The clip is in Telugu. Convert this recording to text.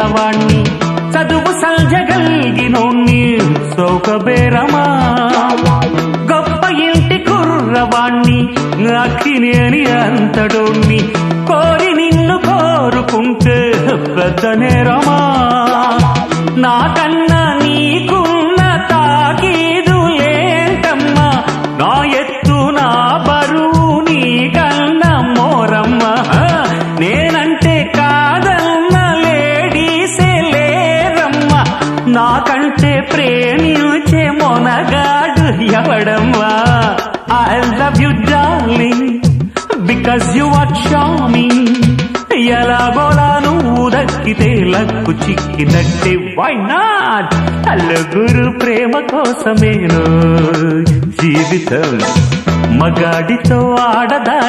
ఉన్నవాణ్ణి చదువు సంజగలిగినోణ్ణి సౌకబేరమా గొప్ప ఇంటి కుర్రవాణ్ణి అక్కినేని అంతడోణ్ణి కోరి నిన్ను కోరుకుంటే పెద్ద నేరమా నాకన్నా నీకున్న తాకీదు ఏంటమ్మా నా ఎత్తు నా బరువు నీకన్నా మోరమ్మా నేనంటే కాదన్న లేడీసే లేరమ్మా నాకంటే ప్రేమించే Monagadu ఎవడమ్మా I love you darling because you are charming ఎలాగోలా నువ్వు దక్కితే లక్కు చిక్కినట్టే why not అల్లుగురు ప్రేమ కోసమేను జీవితం మగాడితో ఆడదాని